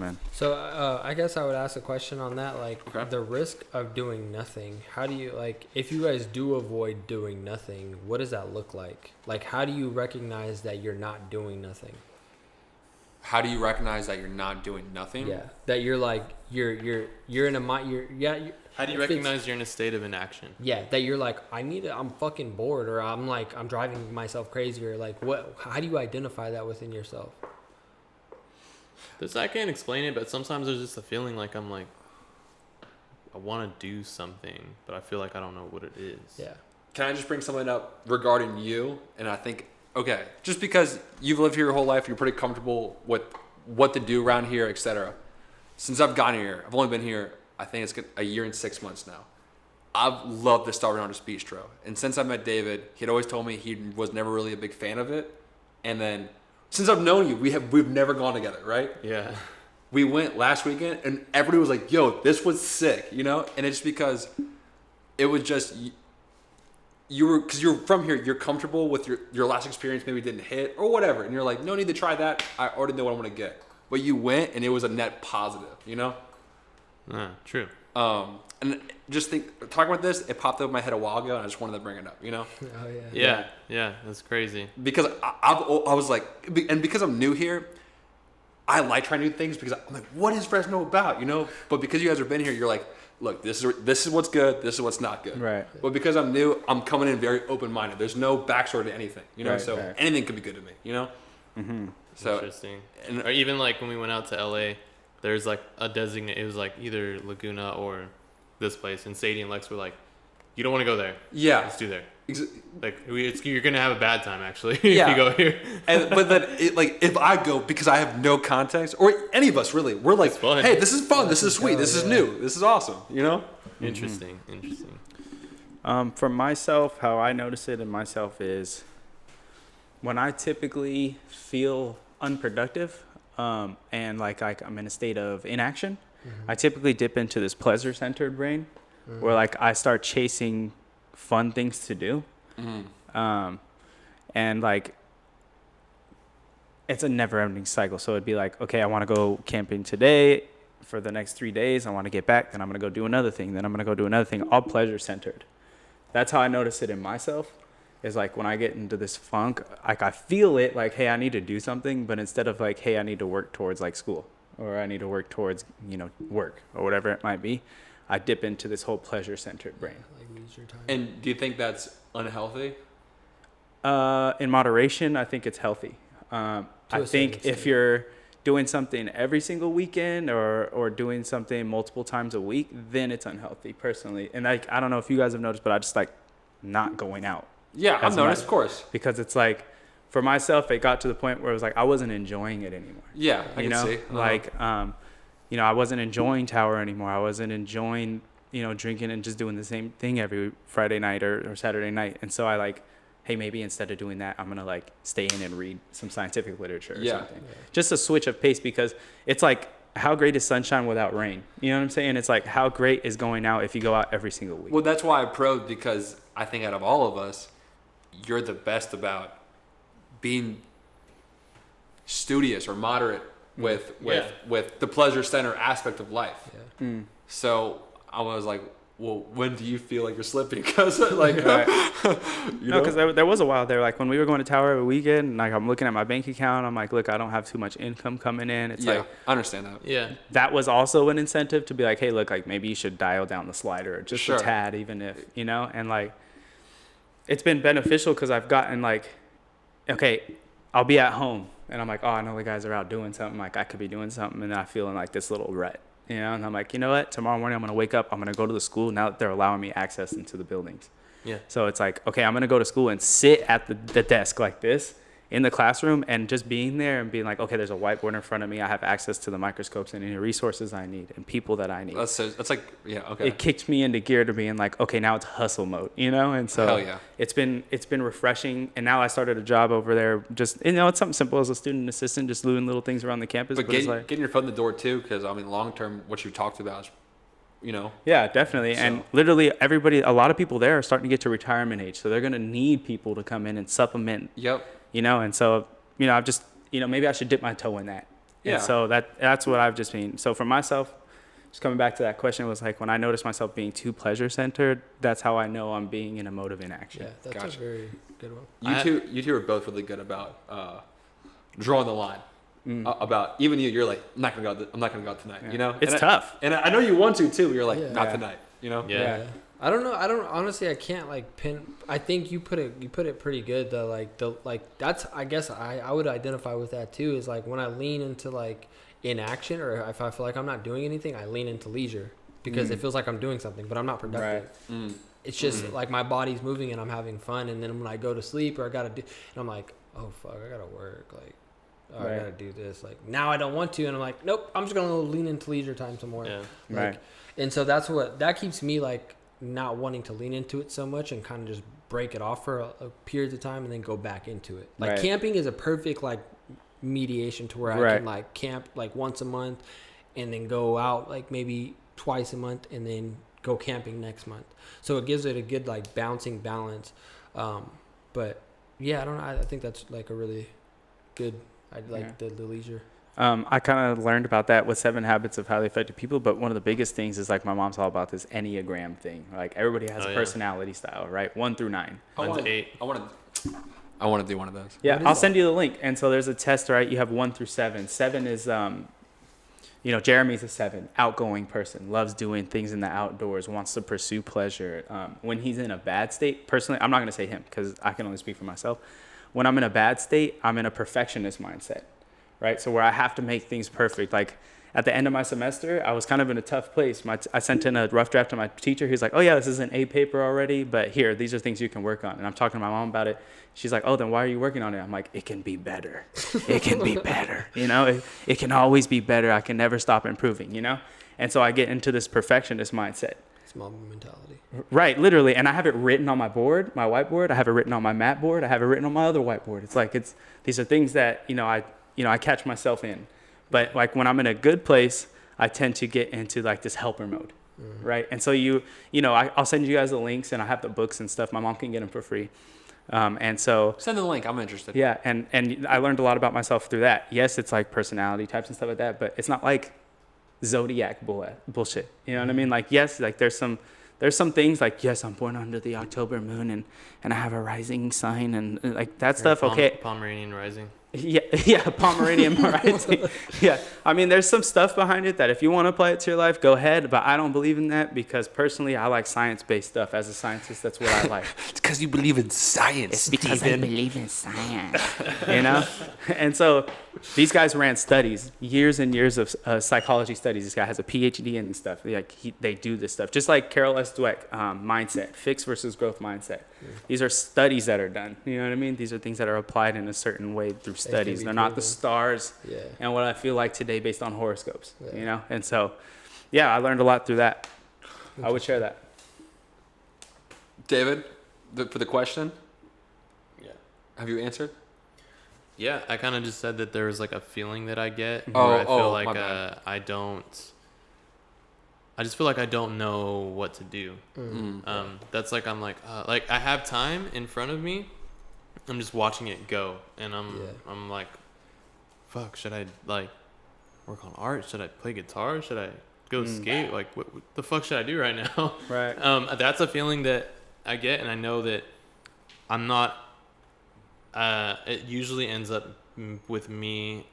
man. So I guess I would ask a question on that, like Okay. the risk of doing nothing. How do you, like, if you guys do avoid doing nothing, what does that look like? Like, how do you recognize that you're not doing nothing? How do you recognize that you're not doing nothing? Yeah, that you're like you're in a mind. How do you recognize you're in a state of inaction? Yeah, that you're like, I'm fucking bored, or I'm driving myself crazy, or like what? How do you identify that within yourself? I can't explain it, but sometimes there's just a feeling like I want to do something, but I feel like I don't know what it is. Yeah. Can I just bring something up regarding you? And I think, okay, just because you've lived here your whole life, you're pretty comfortable with what to do around here, etc. Since I've gotten here, I've only been here, I think it's a year and 6 months now. I've loved the Starving Artist Bistro. And since I met David, he'd always told me he was never really a big fan of it. And then since I've known you, we've never gone together, right? Yeah. We went last weekend and everybody was like, yo, this was sick, you know? And it's because it was just, because you're from here, you're comfortable with your last experience maybe didn't hit or whatever. And you're like, no need to try that. I already know what I want to get. But you went and it was a net positive, you know? True. And just talking about this, it popped up in my head a while ago and I just wanted to bring it up, you know? Oh yeah. Yeah, that's crazy. Because I was like, and because I'm new here, I like trying new things because I'm like, what is Fresno about, you know? But because you guys have been here, you're like, look, this is what's good, this is what's not good. Right. But because I'm new, I'm coming in very open-minded. There's no backstory to anything, you know? Right, So right. anything could be good to me, you know? Mm-hmm. So Interesting. Or even like when we went out to LA, there's like a designate. It was like either Laguna or this place, and Sadie and Lex were like, "You don't want to go there. yeah, Let's do there." Like you're gonna have a bad time actually if Yeah. you go here. but then if I go because I have no context, or any of us really, we're like, It's fun. hey, this is fun, this is sweet, go, this is yeah. new, this is awesome, you know? Interesting. For myself, how I notice it in myself is when I typically feel unproductive and like I'm in a state of inaction, I typically dip into this pleasure-centered brain where like I start chasing fun things to do. And like it's a never-ending cycle. So it'd be like, okay, I want to go camping today for the next 3 days. I want to get back, then I'm going to go do another thing, then I'm going to go do another thing, all pleasure-centered. That's how I notice it in myself. Is like when I get into this funk, like I feel it like, hey, I need to do something, but instead of like, hey, I need to work towards like school, or I need to work towards, work or whatever it might be, I dip into this whole pleasure-centered brain. Like leisure time. And do you think that's unhealthy? In moderation, I think it's healthy. I think if you're doing something every single weekend or doing something multiple times a week, then it's unhealthy personally. And like, I don't know if you guys have noticed, but I just like not going out. Yeah, I've noticed, of course. Because it's like, for myself, it got to the point where it was like, I wasn't enjoying it anymore. Yeah, I can see. Like, I wasn't enjoying Tower anymore. I wasn't enjoying, drinking and just doing the same thing every Friday night or Saturday night. And so I like, hey, maybe instead of doing that, I'm going to like stay in and read some scientific literature or something. Yeah. Just a switch of pace, because it's like, how great is sunshine without rain? You know what I'm saying? It's like, how great is going out if you go out every single week? Well, that's why I probed, because I think out of all of us, you're the best about being studious or moderate with the pleasure center aspect of life. Yeah. So I was like, well, when do you feel like you're slipping? Because like, because there was a while there, like when we were going to Tower every weekend, and like I'm looking at my bank account, I'm like, look, I don't have too much income coming in. It's like, I understand that. Yeah. That was also an incentive to be like, hey, look, like maybe you should dial down the slider just a tad, even if, and like, it's been beneficial because I've gotten like, okay, I'll be at home and I'm like, oh, I know the guys are out doing something. Like I could be doing something, and I feel in like this little rut, and I'm like, you know what? Tomorrow morning I'm going to wake up. I'm going to go to the school now that they're allowing me access into the buildings. Yeah. So it's like, okay, I'm going to go to school and sit at the desk like this in the classroom, and just being there and being like, okay, there's a whiteboard in front of me. I have access to the microscopes and any resources I need and people that I need. That's like, yeah, okay. It kicked me into gear to being like, okay, now it's hustle mode, And so hell yeah. it's been refreshing. And now I started a job over there. Just, it's something simple as a student assistant, just doing little things around the campus. But it's like, getting your foot in the door too, because I mean, long term, what you talked about is, Yeah, definitely. So. And literally a lot of people there are starting to get to retirement age. So they're going to need people to come in and supplement. Yep. And so, I've just, maybe I should dip my toe in that. Yeah. And so that's what I've just been. So for myself, just coming back to that question, was like when I notice myself being too pleasure centered, that's how I know I'm being in a mode of inaction. Yeah, that's Gotcha. a very good one. You two are both really good about drawing the line. About even you're like, I'm not gonna go out tonight. Yeah. You know, It's and tough. And I know you want to too. You're like, Yeah. not Yeah. tonight. You know. Yeah. I don't know. I don't honestly. I can't like pin. I think you put it pretty good though. Like that's. I guess I would identify with that too. Is like when I lean into like inaction, or if I feel like I'm not doing anything, I lean into leisure because it feels like I'm doing something, but I'm not productive. Right. It's just like my body's moving and I'm having fun, and then when I go to sleep or I gotta do, and I'm like, oh fuck, I gotta work. Like, oh, I Right. gotta do this. Like now I don't want to, and I'm like, nope, I'm just gonna lean into leisure time some more. Yeah. Like, Right. and so that keeps me like not wanting to lean into it so much and kind of just break it off for a period of time and then go back into it. Like Right. camping is a perfect like mediation to where I Right. can like camp like once a month and then go out like maybe twice a month and then go camping next month. So it gives it a good like bouncing balance. But yeah, I don't know. I think that's like a really good. I like the leisure. I kind of learned about that with 7 Habits of Highly Effective People, but one of the biggest things is like my mom's all about this Enneagram thing. Like everybody has Oh, a yeah. personality style, right? 1 through 9. Mine's 8. I want to do one of those. Yeah, What is I'll that? send you the link. And so there's a test, right? You have 1 through 7. 7 is, Jeremy's a 7, outgoing person, loves doing things in the outdoors, wants to pursue pleasure. When he's in a bad state, personally, I'm not going to say him because I can only speak for myself. When I'm in a bad state, I'm in a perfectionist mindset, right? So where I have to make things perfect. Like at the end of my semester, I was kind of in a tough place. I sent in a rough draft to my teacher. He's like, oh yeah, this is an A paper already, but here, these are things you can work on. And I'm talking to my mom about it. She's like, oh, then why are you working on it? I'm like, it can be better. It can be better. It can always be better. I can never stop improving, And so I get into this perfectionist mindset. Small mentality. Right, literally. And I have it written on my board, my whiteboard. I have it written on my mat board. I have it written on my other whiteboard. It's like, these are things that, I catch myself in. But like when I'm in a good place, I tend to get into like this helper mode. Right. And so I'll send you guys the links and I have the books and stuff. My mom can get them for free. And so Send the link. I'm interested. yeah, and I learned a lot about myself through that. Yes, it's like personality types and stuff like that, but it's not like zodiac bullshit. You know what I mean? Like, yes, like there's some things like, yes, I'm born under the October moon and I have a rising sign and like that stuff. Okay. Pomeranian rising. Yeah, Pomeranian rising. Yeah, I mean, there's some stuff behind it that if you want to apply it to your life, go ahead. But I don't believe in that because personally, I like science-based stuff. As a scientist, that's what I like. It's because you believe in science. It's because I believe in science, And so these guys ran studies, years and years of psychology studies. This guy has a PhD in stuff. They do this stuff. Just like Carol S. Dweck, mindset, fixed versus growth mindset. These are studies that are done. You know what I mean? These are things that are applied in a certain way through studies. be They're not the proven. stars Yeah. and what I feel like today based on horoscopes, Yeah. And so, yeah, I learned a lot through that. I would share that. David, for the question, Yeah. have you answered? Yeah, I kind of just said that there was like a feeling that I get Oh, where I feel my like bad. I just feel like I don't know what to do. That's like I'm like I have time in front of me. I'm just watching it go, and I'm like, fuck, should I like work on art? Should I play guitar? Should I go skate? Like what the fuck should I do right now? Right. That's a feeling that I get, and I know that I'm not. It usually ends up with me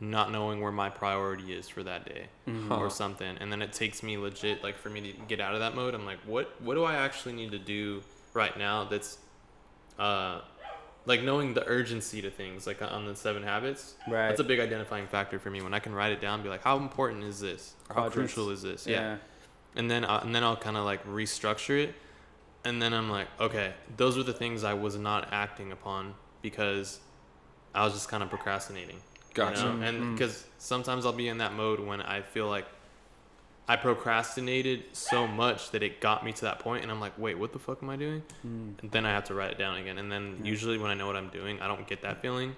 not knowing where my priority is for that day or something, and then it takes me legit like for me to get out of that mode. I'm like, what do I actually need to do right now? That's like knowing the urgency to things, like on the 7 habits. Right. That's a big identifying factor for me when I can write it down, and be like, how important is this? Or how Quadrants. crucial is this? Yeah. And then I'll kind of like restructure it, and then I'm like, okay, those are the things I was not acting upon because I was just kind of procrastinating. Gotcha. And because sometimes I'll be in that mode when I feel like I procrastinated so much that it got me to that point, and I'm like, wait, what the fuck am I doing? And then I have to write it down again. And then usually when I know what I'm doing, I don't get that feeling,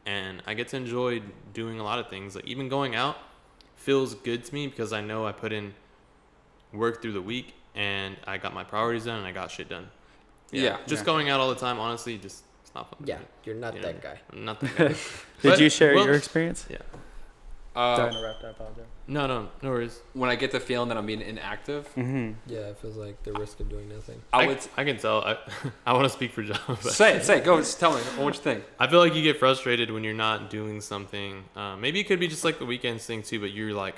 and I get to enjoy doing a lot of things. Like even going out feels good to me because I know I put in work through the week and I got my priorities done and I got shit done. Yeah. Just going out all the time, honestly, just it's not fun. Yeah, you're not Yeah. that guy. I'm not that guy. Did But- you share well, your experience? Yeah. Sorry to interrupt. I apologize. No worries. When I get the feeling that I'm being inactive, Mm-hmm. Yeah, it feels like the risk of doing nothing. I can tell. I want to speak for John. But say, go, just tell me what you think. I feel like you get frustrated when you're not doing something. Maybe it could be just like the weekends thing too, but you're like,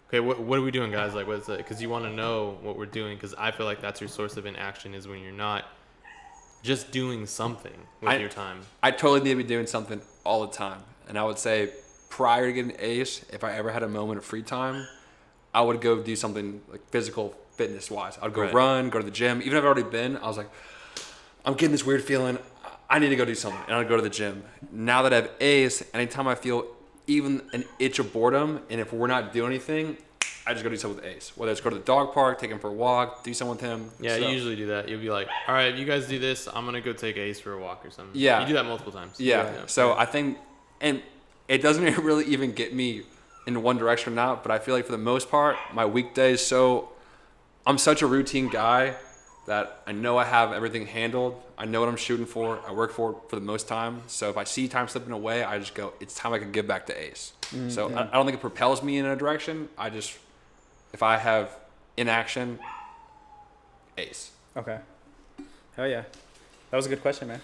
okay, what are we doing, guys? Like, what's it? Because you want to know what we're doing. Because I feel like that's your source of inaction is when you're not just doing something with your time. I totally need to be doing something all the time. And I would say prior to getting ACE, if I ever had a moment of free time, I would go do something like physical fitness wise. I'd go run, go to the gym. Even if I've already been, I was like, I'm getting this weird feeling. I need to go do something. And I'd go to the gym. Now that I have ACE, anytime I feel even an itch of boredom, and if we're not doing anything, I just go do something with Ace. Whether it's go to the dog park, take him for a walk, do something with him. Yeah, So, you usually do that. You'll be like, all right, if you guys do this, I'm going to go take Ace for a walk or something. Yeah. You do that multiple times. Yeah. So I think, and it doesn't really even get me in one direction or not, but I feel like for the most part, my weekdays, I'm such a routine guy that I know I have everything handled. I know what I'm shooting for. I work for the most time. So if I see time slipping away, I just go, it's time I can give back to Ace. So I don't think it propels me in a direction. If I have inaction, Ace. Okay. Hell yeah. That was a good question, man.